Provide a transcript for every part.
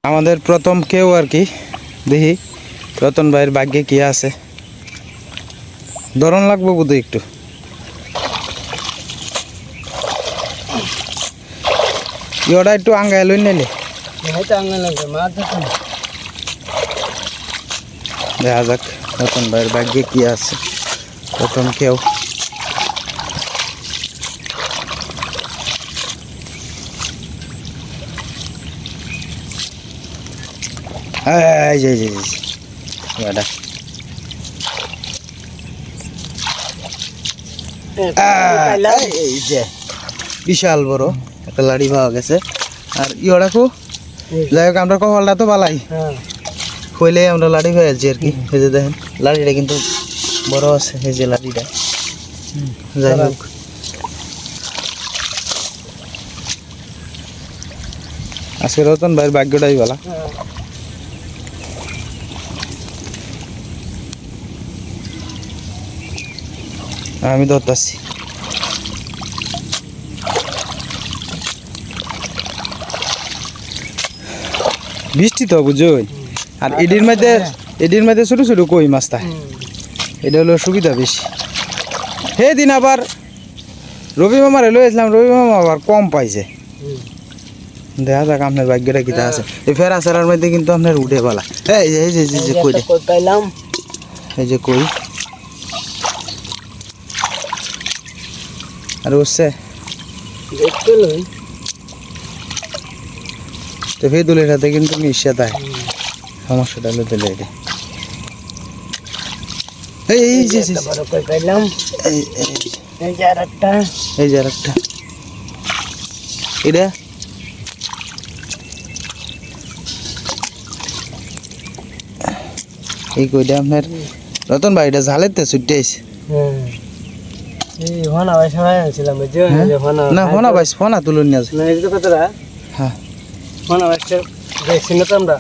আমাদের প্রথম কেউ আর কি দেখি রতন ভাইয়ের ভাগ্যে কি আছে ধরন লাগবো বুঝি একটু ইওটা একটু আঙ্গায় লই নিলে দেখা যাক রতন ভাইয়ের ভাগ্যে কি আছে প্রথম কেউ বিশাল বড় একটা লাড়ি পাওয়া গেছে আর ইয়ডাকু যাই হোক আমরা কপালটা তো বালাই হইলে আমরা লাড়ি পেয়েছি আর কি এই যে দেখেন লাড়িটা কিন্তু বড় আছে এই যে লাড়িটা যাই হোক আজকে রতন ভাইয়ের ভাগ্যটাই বলা আমি ধরতেছি বৃষ্টি তো বুঝো আর এডির মধ্যে ছোট ছোট কই মাছটা এটা হলো সুবিধা বেশি সেদিন আবার রবি মামারে লইছিলাম রবি মামা আবার কম পাইছে দেখা যাক আপনার ভাগ্যটা কিতা আছে এই ফেরা সারার মধ্যে কিন্তু আপনার উঠে বলা এই যে কই পাইলাম এই যে কই আর উঠছে দেখতে লই তো ফের দুলের সাথে কিন্তু মিশে তাই সমস্যাটা হলো দিলে এটা এই যে বড় কই পাইলাম এই যে আরেকটা এটা এই কইটা আপনার রতন ভাই এটা ঝালেতে ছুটে আইছে এই হনা ভাই সবাই আনছিলাম যে হনা না হনা ভাই ফোনা তুলুন নিয়ে না এই তো কতটা হ্যাঁ হনা ভাই দেখছি না তো আমরা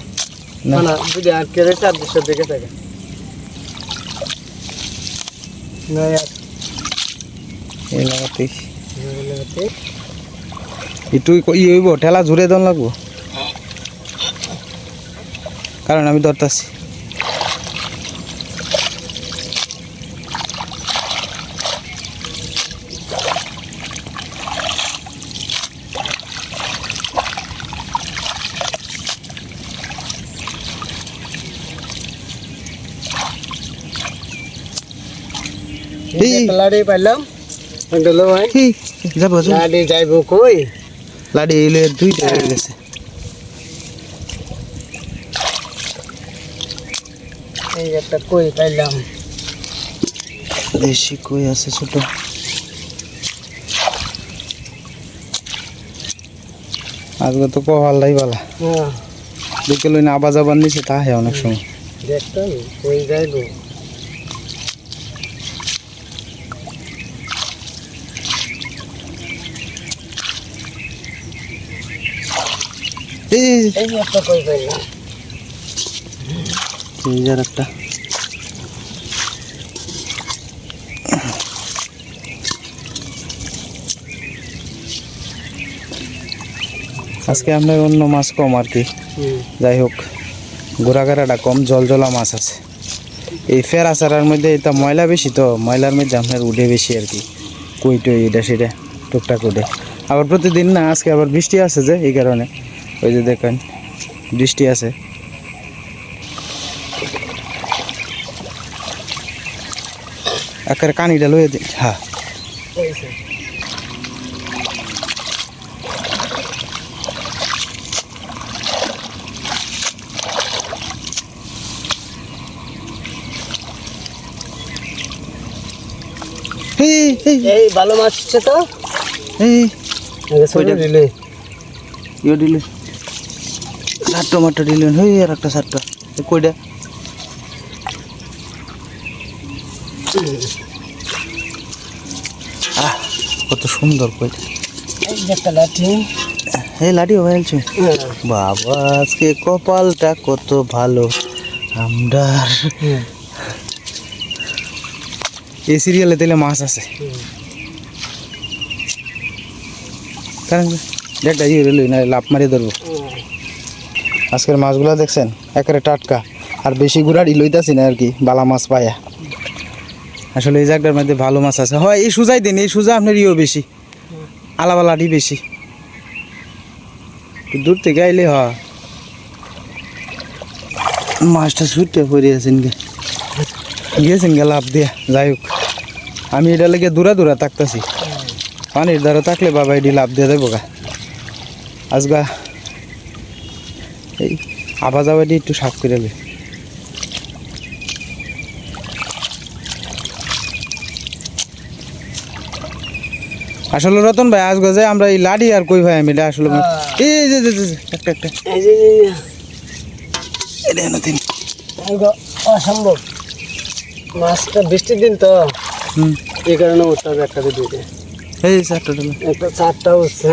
হনা যদি আর কে রেট 400 দিকে থাকে না यार এই লাগাতে একটু ই হইব ঠেলা ঝুরে দন লাগবো কারণ আমি ধরতাছি এই লাড়ি পাইলাম গেল ভাই যাব লাড়ি যাইবো কই লাড়ি এলে দুইটা হয়ে গেছে এই একটা কই পাইলাম দেশি কই আছে ছোট আজকে তো কপালটাই বালা দেখে লই না আবার যাবার নিচে তা হয় অনেক সময় দেখতাম কই যাইবো এই একটা কই পাইলাম এই যে একটা আজকে আমরা অন্য মাছ কম আর কি যাই হোক ঘোরাঘাড়াটা কম জলজলা মাছ আছে এই ফেরা চারার মধ্যে এটা ময়লা বেশি তো ময়লার মধ্যে আপনার উঠে বেশি আর কি কই টই এটা সেটা টুকটাক উঠে আবার প্রতিদিন না আজকে আবার বৃষ্টি আছে যে এই কারণে ওই যে দেখেন বৃষ্টি আছে একের কানিটা লয়ে দিন হ্যাঁ এই ভালো মাছ আছে তো এই কইটা দিলে ইও দিলে সাত টমাটো দিলেন হই আর একটা সাতটা কইটা কত সুন্দর কইটা এই একটা লাঠি এই লাঠি হয়েছে বাবা আজকে কপালটা কত ভালো আমরা এই সিরিয়ালে দিলে মাছ আছে কারণ একটা ইয়ে রইল না লাভ মারিয়ে ধরবো আজকের মাছগুলো দেখছেন একেবারে টাটকা, আর বেশি গুড়াড়ি লইতাছি না আর কি, বালা মাছ পায়া। আসলে এই জায়গাটার মধ্যে ভালো মাছ আছে। হয় এই সুজাই দিন, এই সুজা আপনার ইয়েও বেশি, আলাবালাটি বেশি। দূর থেকে আইলে হয় মাছটা ছুটতে পড়ে আছেন গিয়েছেন গে লাভ দিয়া। যাই হোক, আমি এটা লেগে দূরা দূরা থাকতেছি, পানির দ্বারা থাকলে বাবা এটি লাভ দিয়ে দেবো গা। আজগা এই আবা যাওয়া এটি একটু সাফ করে দেবে। আসলে রতন ভাই আজগা যে আমরা এই লাড়ি আর কই ভাই আমি এটা আসলে এই যে একটা একটা এই যে এটা নতুন অসম্ভব মাছটা বৃষ্টির দিন তো, এই কারণে উঠতে হবে একটা দুইটা। এই চারটা একটা চারটা উঠছে।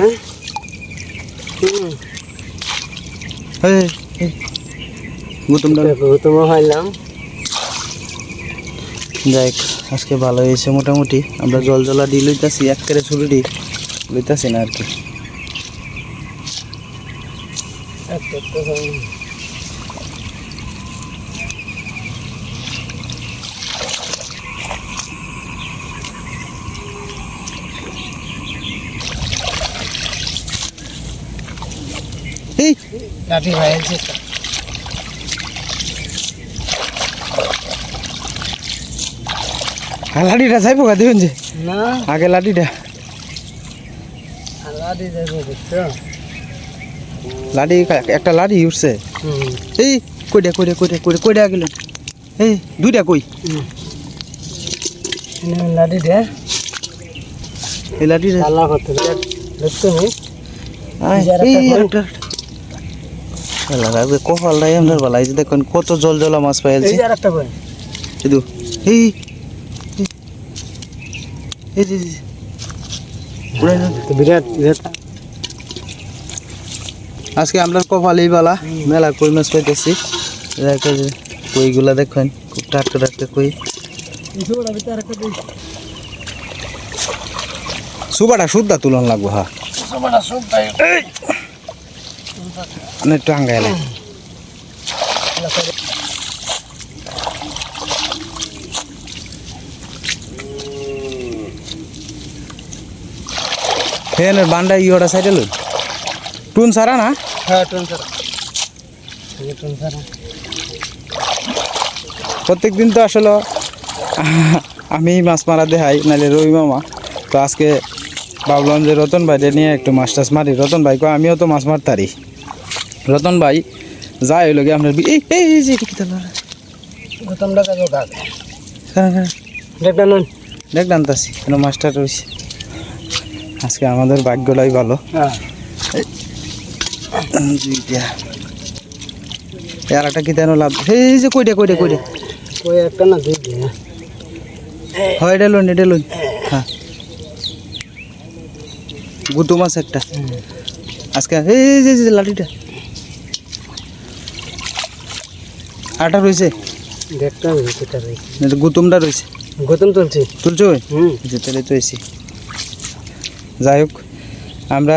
হ্যাঁ গুতুমটা তোমার হইলাম। যাই হোক, আজকে ভালো হয়েছে মোটামুটি। আমরা জল জলা দিয়ে লইতাছি, এক করে ছুটি দিয়ে লইতাছি না আর কি। এই লাঠি ভাইছে লাঠিটা যাইব গা দিবেন যে না, আগে লাঠিটা লাঠি যাইবো বুঝছো। লাঠি একটা লাঠি উঠছে। এই কইটা কইটা কইটা কইটা কইটা গেলেন, এই দুইটা কই লাঠি দে, এই লাঠিটা আল্লাহ করতে দেখছো নি কপালটাই আপনার ভালো এই যে দেখুন কত জল জলা মাছ পাইছি একটা করে শুধু। এই বিরাট বিরাট। আজকে আমরা কপালেই বালা মেলা কই মাছ পাইতেছি। কইগুলা দেখুন খুব টাটকা টাটকা কই। সুবাটা সুদ্ধা তুলন লাগবো। হ্যাঁ একটু আঙ্গাইলে ফেন বান্ডা ইয়োটা সাইডে লই টুন সারা না। হ্যাঁ টুন সারা প্রত্যেক দিন তো আসলে আমি মাছ মারা দেখাই, নাহলে রবি মামা। তো আজকে ভাবলাম যে রতন ভাইটা নিয়ে একটু মাছ টাছ মারি। রতন ভাই কো আমিও তো মাছ মারতারি। রতন ভাই যাই হইল গিয়ে আপনার এই যে দেখ টানতাছি কেন মাছটা রয়েছে। আজকে আমাদের ভাগ্যটাই ভালো। আর একটা কি তেন লাভ। এই যে কইটা কইটা কইটা কই একটা না দুই দিন। হয় এটা লোন এটা লোন। হ্যাঁ গুতু মাছ একটা আজকে। এই যে লাঠিটা আটা রয়েছে, দেখতে হবে কোথা রয়েছে। গুতুমটা রয়েছে, গৌতম তুলছি তুলছো তাহলে তো এসি। যাই হোক, আমরা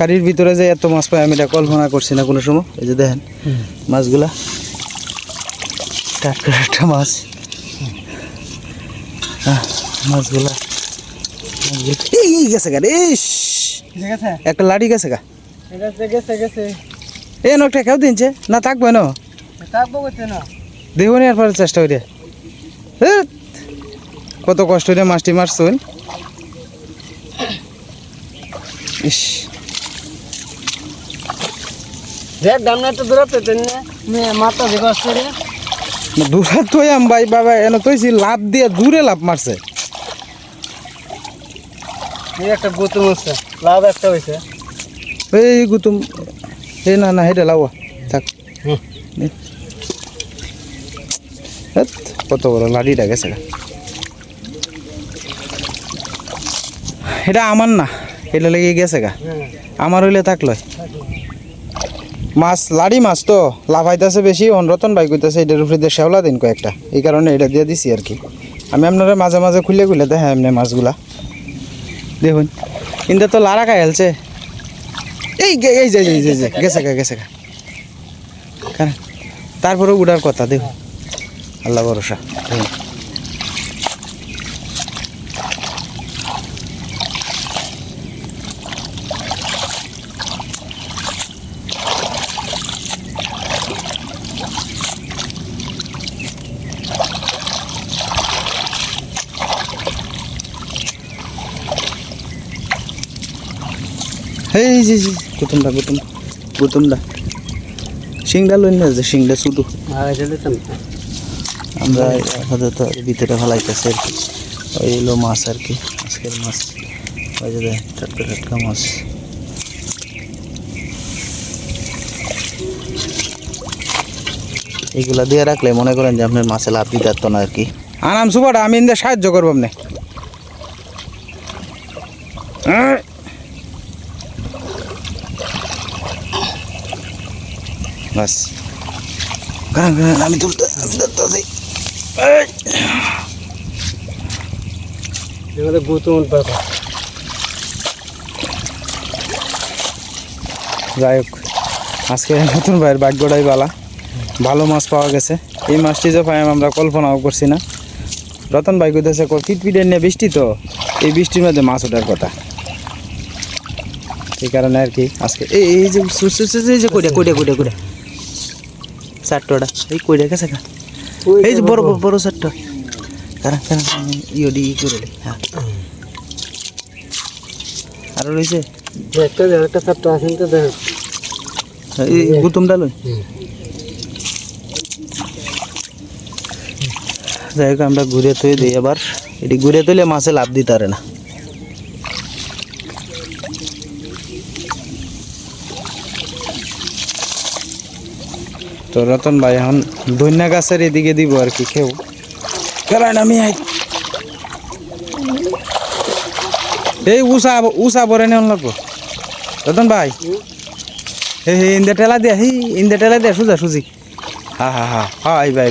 কারির ভিতরে যে এত মাছ পাই আমি এটা কল্পনা করছি না কোনো সময়। এই যে দেখেন মাছগুলা টাটকা টাটকা মাছ। মাছগুলা এই গেছে গা রে, একটা লাড়ি গেছে গা। এ নকটা কেউ দিনছে না থাকবে না, দেখুন আর পরে চেষ্টা করি। কত কষ্ট করে মাছটি মারছেন। ইস দেখ দামনা একটু দূরত্ব মাথা যে কষ্ট রে দূরে তো আম ভাই বাবা এনে তৈছি লাভ দিয়ে দূরে লাভ মারছে। একটা গৌতম হচ্ছে লাভ একটা হয়েছে। এই গুতুম এই না না হেঁটে লাভ থাক। কত বড় লাড়িটা গেছে। এটা আমার না, এটা লেগে গেছে গা। আমার হইলে থাকলো মাছ লাড়ি মাছ তো লাফাইতেছে বেশি। রতন ভাই কইতেছে এটার উপরে দিয়ে শেওলা দিন কয়েকটা, এই কারণে এটা দিয়ে দিছি আর কি। আমি আপনারা মাঝে মাঝে খুলে খুলে দেখা এমনি মাছগুলা দেখুন। কিন্তু তো লাড়া খাই হেলছে। এই গেছে গা গেছে গা। কারণ তারপরে উঠার কথা দেখ আল্লাহ ভরসা দেখুন। এই যে গুতুমটা শিংটা লই না যে শিংটা শুধু আমরা আপাতত ভিতরে ফেলাইতেছি আর কি ওই এলো মাছ আর কি আজকের মাছ ওই যে টাটকা টাটকা মাছ এইগুলা দিয়ে রাখলে মনে করেন যে আপনার মাছে লাভ দিতে পারতো না আর কি আনাম সুপাটা আমি ইন্দে সাহায্য করবো আপনি বাস আমি তুলতে গুতুম পাতা যাই হোক আজকে নতুন ভাইয়ের ভাগ্যটাই ভালো মাছ পাওয়া গেছে এই মাছটি যে পাই আমরা কল্পনাও করছি না রতন ভাই কইতেছে পিটপিটে নিয়ে বৃষ্টি তো এই বৃষ্টির মধ্যে মাছ ওঠার কথা এই কারণে আর কি আজকে এই যে এই যে কইটা চারটা এই কইটা গেছে এই যে বড় বড় চারটা কারণ ইয়ে করে হ্যাঁ আরো রয়েছে একটা চারটা আছেন তো দেখ এই গুতুমটা লই যাই হোক আমরা ঘুরে তুই দিই আবার এটি ঘুরে তুলে মাছে লাভ দিতে পারে না তো রতন ভাই এখন ধন্যা গাছের এদিকে দিব আর কি খেউ কারণ আমি এই উষা পরে নেওয়া লাগবো রতন ভাই হে ইন্দে টেলা দিয়া সুজা সুজি হা আইবা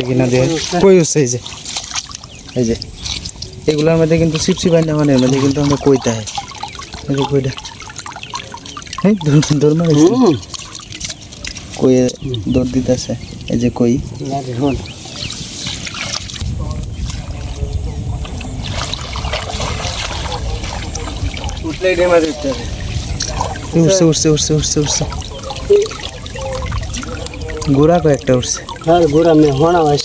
কিনা দিয়ে কই হচ্ছে এই যে এগুলোর মধ্যে কিন্তু চিপসি বাইনা মানে এর মধ্যে কিন্তু আমরা কইতে হয় এই যে কইটা এই দৌড় মারে কই দৌড় দিতেছে এই যে কই উঠছে গোড়া কয়েকটা উঠছে হ্যাঁ গোড়া মে হোনা বাস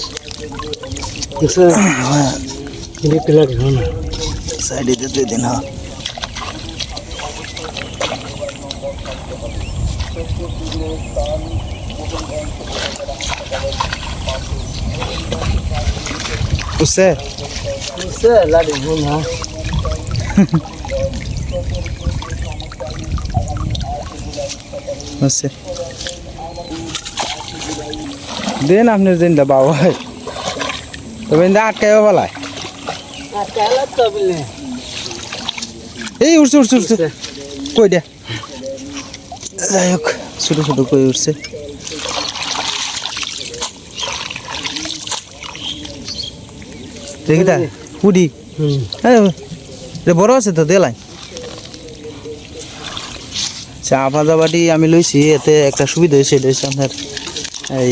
রিপ্লাই হোনা সাইডে দিয়ে দিন হ্যাঁ উঠছে লাড়ি হোনা উঠছে দেন আপনার দিনটা বাবা তবে আটকাইও বলায় এই উঠছে কই দে যাই হোক ছোটো কই উঠছে দেখি তা পুডি বড় আছে তো দেলাই চা ভাজা বাটি আমি লইছি এতে একটা সুবিধা হয়েছে এটা হচ্ছে আপনার এই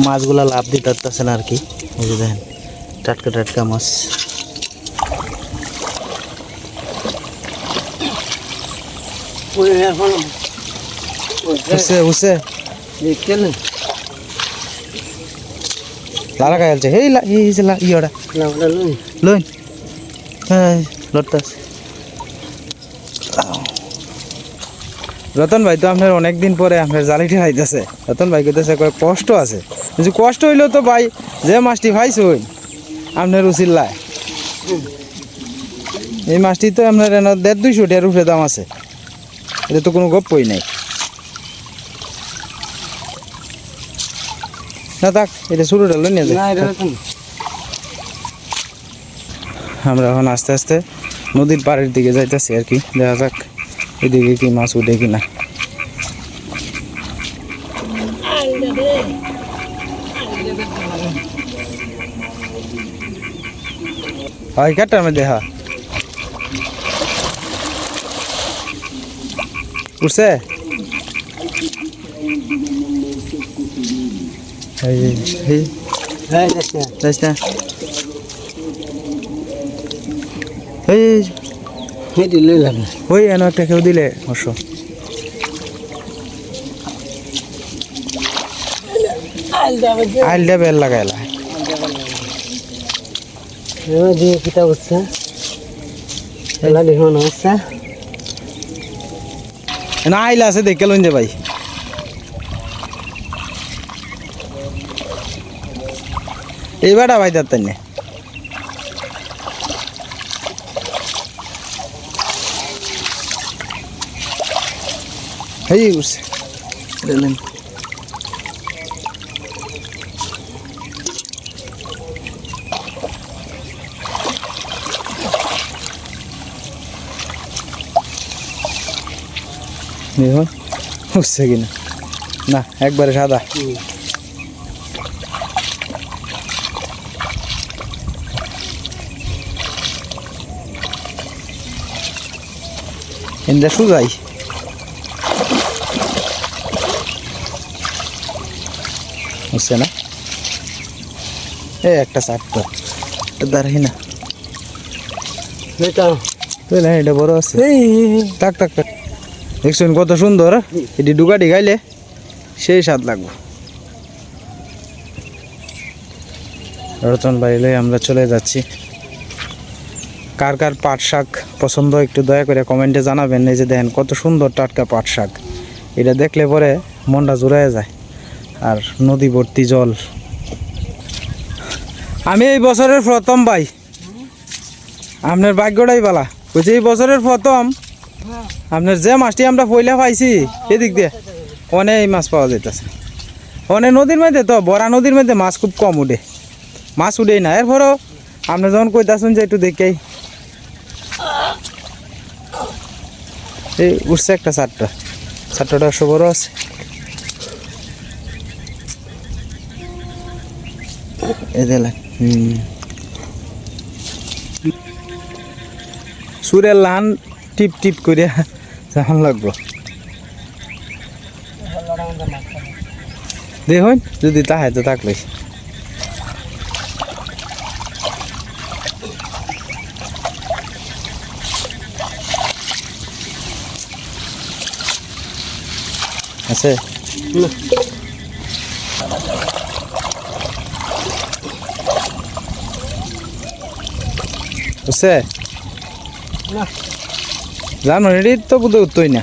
মাছগুলা লাভ দিতে পারতেছে না আর কি এই যে দেখেন টাটকা মাছ উঠছে লালা খাইছে এই যে ইয়েটা লইন হ্যাঁ লড়তাছে রতন ভাই তো আপনার অনেকদিন পরে আপনার জালিটি খাইতেছে রতন ভাই কইতেছে কষ্ট আছে যদি কষ্ট হইলেও তো ভাই যে মাছটি খাইছে ওই আপনার উচিল্লায় এই মাছটি তো আপনার 150-200 টাকার উপরে দাম আছে এটা তো কোনো গপ্পই নাই না থাক এটা শুরুটা লই নিয়ে যায় আমরা এখন আস্তে আস্তে নদীর পাড়ের দিকে যাইতেছি আর কি দেখা যাক এদিকে কি মাছ উঠে কিনা হয় কাটার মধ্যে হ্যাঁ উঠছে এই হ্যাঁ যাচ্ছে যাইস না এই হে দিলে লাগে ওই এনে একটা কেউ দিলে অবশ্য আইলটা বেল লাগাইলা এবার দিয়ে কিতা হচ্ছে এলা দেখো না হচ্ছে না আইলা আছে দেখে লইন যে ভাই এইবারটা ভাই তার তাই এই উঠছে দিলেন দেখুন উঠছে কিনা না একবারে সাদা এটা সুজাই বুঝছে না এ একটা চারটা দাঁড়াই না এটা বুঝলেন এটা বড় আছে তাক তাক তাক দেখছেন কত সুন্দর এটি ডুকাটি খাইলে সেই স্বাদ লাগবে রতন বাড়িলে আমরা চলে যাচ্ছি কার কার পাট শাক পছন্দ একটু দয়া করে কমেন্টে জানাবেন এই যে দেখেন কত সুন্দর টাটকা পাট শাক এটা দেখলে পরে মনটা জুড়ায় যায় আর নদী ভর্তি জল আমি এই বছরের প্রথম ভাই আপনার ভাগ্যটাই বালা বুঝছি এই বছরের প্রথম আপনার যে মাছটি আমরা পয়লা পাইছি এদিক দিয়ে অনেক মাছ পাওয়া যাইতেছে অনেক নদীর মধ্যে তো বড়া নদীর মধ্যে মাছ খুব কম উঠে মাছ উঠেই না এরপরও আপনি যখন কইতাছেন যে একটু দেখেই এই উঠছে একটা চারটা একশো বড় আছে এই দিলেন সুরের লান টিপ টিপ করে যখন লাগবো দেখুন যদি তাহাই তো থাকলে আছে বুঝছে না জানো এটি তো বুঝতে উঠতোই না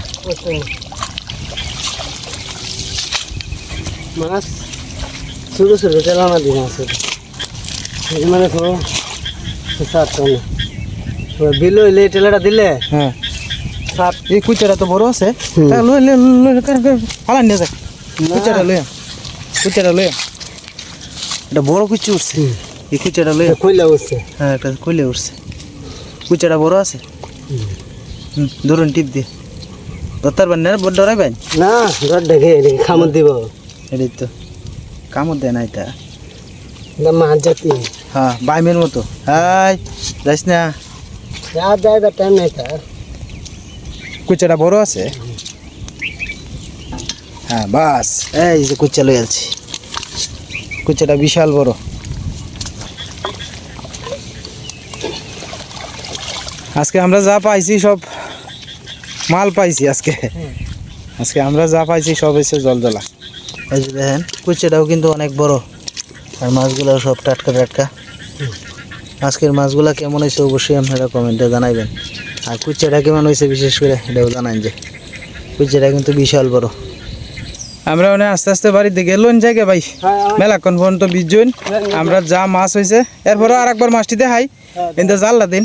মাছ ছোটো ছোটো চালানা দিন আছে মানে তো সাতটা না বিল হইলে টেলাটা দিলে হ্যাঁ সাত এই কুচাটা তো বড় আছে হালান নিয়ে যাক কুচাটা লইয়া এটা বড় কুচি উঠছে এই কুচাটা লইয়া কইলা উঠছে হ্যাঁ একটা কইলে উঠছে কুচাটা বড় আছে ধরুন টিপ দিয়ে দত্তার বান বড় ডরাইবেন না ধর দেখে খামত দিব এটাই তো কামড় দেয় না এটা মাছ জাতি হ্যাঁ বাইমের মতো হাই যাইস না যা যায় টাইম নাই তার কুচাটা বড় আছে হ্যাঁ বাস এই যে কুচা লই আলছি কুচাটা বিশাল বড় আজকে আমরা যা পাইছি সব মাল পাইছি আজকে আমরা যা পাইছি সব এসে জলজলা এই যে দেখেন কুচাটাও কিন্তু অনেক বড় আর মাছগুলো সব টাটকা টাটকা আজকের মাছগুলা কেমন হয়েছে অবশ্যই আপনারা কমেন্টে জানাইবেন আর কুচাটা কেমন হয়েছে বিশেষ করে এটাও জানান যে কুচাটা কিন্তু বিশাল বড় আমরা অনেক আস্তে আস্তে বাড়িতে গেলেন জায়গা ভাই মেলাক্ষণ পর্যন্ত 20 জন আমরা যা মাছ হয়েছে এরপরে আর একবার মাছটি দেখাই কিন্তু জালটা দিন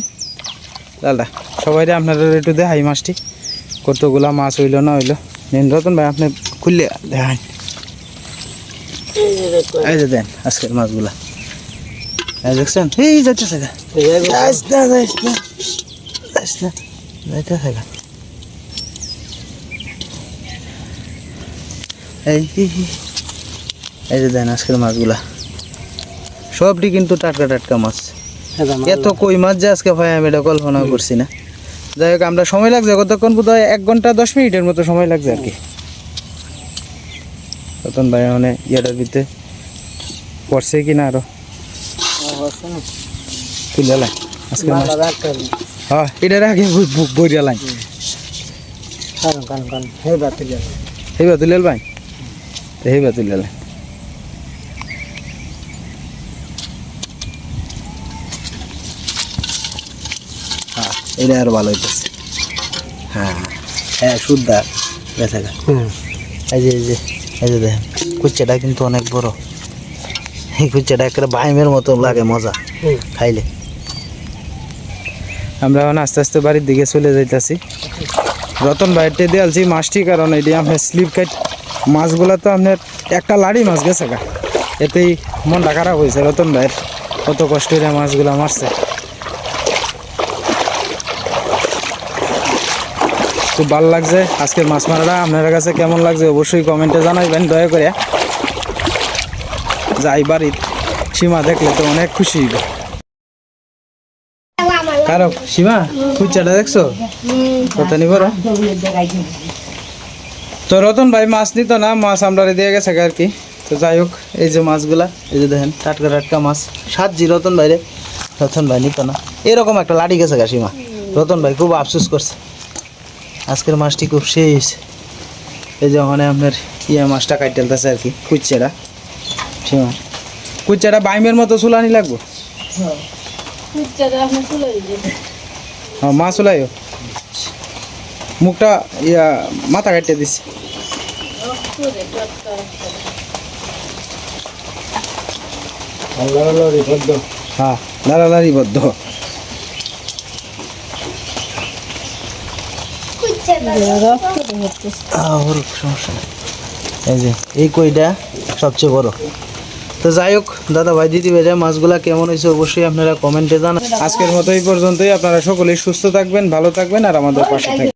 জালটা সবাই আপনারা একটু দেখাই মাছটি কতগুলা মাছ হইলো না হইলো নিন রতন ভাই আপনি খুললে দেখান এই যে দেন আজকের মাছগুলা এই দেখছেন এই যাইতেছে যাইতেছে এই যে দেন আজকের মাছগুলা সবটি কিন্তু টাটকা টাটকা মাছ এত কই মাছ যে আজকে ভাই আমি এটা কল্পনা করছি না। যাই হোক, আমরা সময় লাগছে কতক্ষণ, বোধ হয় 1 ঘন্টা 10 মিনিটের মতো সময় লাগছে আর কি। রতন ভাই মানে ইয়েটার ভিতরে পড়ছে কিনা আরো তুলে লাই আজকে মাছ। হ্যাঁ, এটার আগে বইরা লাই হেবা তুলে ভাই, হেবা তুলে লাই। হ্যাঁ, এটা আরো ভালো হইতেছে। হ্যাঁ হ্যাঁ, শুদ্ধা বেঁচে গা। এই যে দেখেন কুচ্চাটা কিন্তু অনেক বড়। এই কুচ্চাটা একটা বাইমের মতো লাগে, মজা খাইলে। আমরা এখন আস্তে আস্তে বাড়ির দিকে চলে যাইতেছি। রতন ভাইতে দিয়েছি মাছটি, কারণ এটি আপনার স্লিপ কাট মাছগুলো তো আপনার একটা লাড়ি মাছ গেছে গা, এতেই মনটা খারাপ হয়েছে। রতন ভাইয়ের কত কষ্ট করে মাছগুলো মারছে। খুব ভালো লাগছে আজকের মাছ মারাটা। আপনার কাছে কেমন লাগছে অবশ্যই কমেন্টে জানাইবেন দয়া করে। যাই বাড়ির সীমা দেখলে তো অনেক খুশি হইবে। কারো সীমা কুচ্চাটা দেখছো কত নিব? তো রতন ভাই মাছ নিত না, মাছ আমরা দিয়ে গেছে আর কি। তো যাই হোক, এই যে মাছগুলা, এই যে দেখেন টাটকা টাটকা মাছ সাতজি রতন ভাইরে। রতন ভাই নিত না, এরকম একটা লাড়ি গেছে গা সীমা। রতন ভাই খুব আফসোস করছে, আজকের মাছটি খুব শেষ। এই যে ওখানে আপনার মাছটা কাটতেছে আর কি, কুচ্চাটা। সীমা কুচ্চাটা বাইমের মতো চুলানি লাগবো। হ্যাঁ, মাছ চুলাইও, মুখটা মাথা কাটতে দিচ্ছে। হ্যাঁ, লাড়ালাড়ি বদ্ধ। এই যে এই কইটা সবচেয়ে বড়। তো যাই হোক দাদা ভাই দিদি ভাইরা, মাছগুলা কেমন হয়েছে অবশ্যই আপনারা কমেন্টে জানান। আজকের মতো এই পর্যন্তই। আপনারা সকলেই সুস্থ থাকবেন, ভালো থাকবেন আর আমাদের পাশে থাকবেন।